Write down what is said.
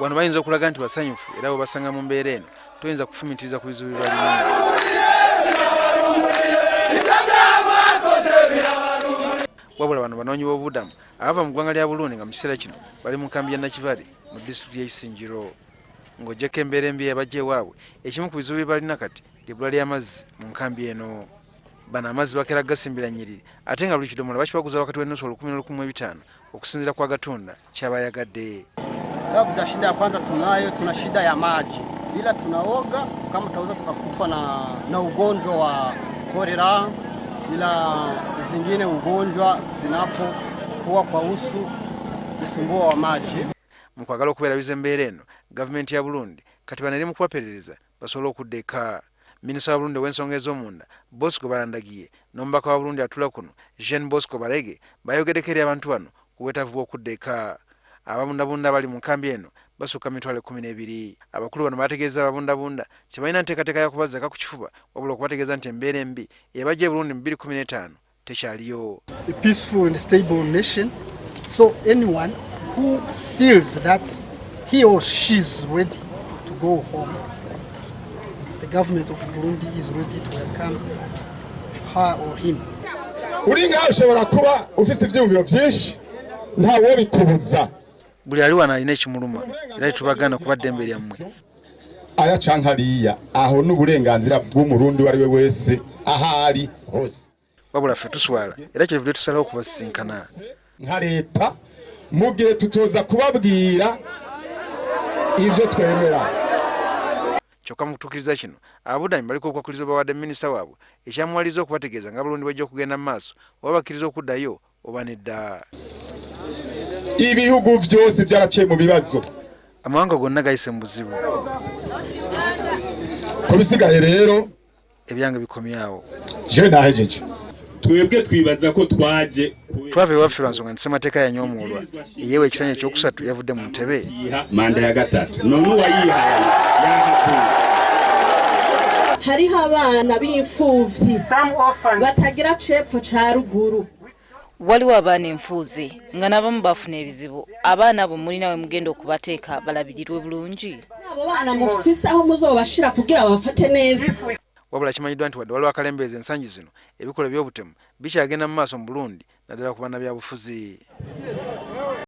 wano bayinza okulaga nti basanyufu era bwe basanga mu mbeera eno toyinza kufumitiriza ku bizibu bibalimu. Wabula bano banoonyi b'obubudamu abava mu ggwanga lya Burundi nga mu kiseera kino bali mu nkambi ya Nakivale mu disitulikiti y'Isinjiro. Ng'ojjako embeera embi yabajja ewaabwe, ekimu ku bizibu bye balina kati ly'ebbula ly'amazzi mu nkambi eno. Bano amazzi bakeera gasimbira nnyiriri ate nga buli kidomola bakibaguza wakati w'ennusu 10,500 okusinziira kwa Gatunda ky'abayagadde. Labda shida ya kwanza tuna shida ya maji, ila tunaoga kama tutaweza tukakufa na ugonjwa wa kolera, ila zingine ugonjwa zinapokuwa kwa usu usumbua wa maji. Mu kwagala okubeerabiza embeera eno, gavumenti ya Burundi kati banali mu kubaperereza basobole okudda eka. Minisita wa Burundi w'ensonga ez'omunda Bosco Barandagiye n'omubaka wa Burundi atula kuno Jean Bosco Barege bayogeddeko eri abantu bano ku bwetaavu bw'okudda eka. Ababundabunda abali mu nkambi eno basukka 12,000. Abakulu bano bategeeza ababundabunda tebalina nteekateeka ya kubazzaka ku kifuba wabula okubategeeza nti embeera embi eyabajja e Burundi mu 2015 tekyaliyo. A peaceful and stable nation, so anyone who feels that he or she is ready to go home, the government of Burundi is ready to welcome her or him. Uri ngaho ushobora kuba ufite ibyumviro byinshi ntawe bikubuza. Buli ali wano alina ekimuluma era tubagana kuba ddembe lyammwe. Aya cankaliya aho n'uburenganzira bw'umurundi wari we wese ahari hose. Wabula ffe tuswala era kyevudde tusalawo okubasisinkana. Nka leta mu gihe tutoza kubabwira ibyo twemera. Kyokka mu kutuukiriza kino ababuddamu baliko okwakuliza bawadde minisita waabwe ekyamuwaliza okubategeeza nga Burundi bajja okugenda mu maaso oba bakkiriza okuddayo oba nedda. Ibihugu byose byaraciye mu bibazo, amawanga gonna gayise mu buzibu. Ku bisigaye rero ebyange bikomyawo. Je nahejeje. Twebwe twibaza ko twaje twave waffe lwansonga nti ssemateeka yanyoomulwa eyeewa ekitanya ekyokusatu yavudde mu ntebe manda ya gatatu none uwayihaye yahakuye. Hariho abana b'imfuvyi batagira cepfo ca ruguru. Waliwo abaana enfuuzi nga n'abamu bafuna ebizibu. Abaana abo mulina we mugenda okubateeka balabirirwe bulungi. Abo baana mufise aho muzobashira kugira bafate neza. Wabula kimanyiddwa nti wadde waliwo akalembeeza ensangi zino ebikola by'obutemu bikyagenda mu maaso mu Burundi naddala ku baana byabufuzi.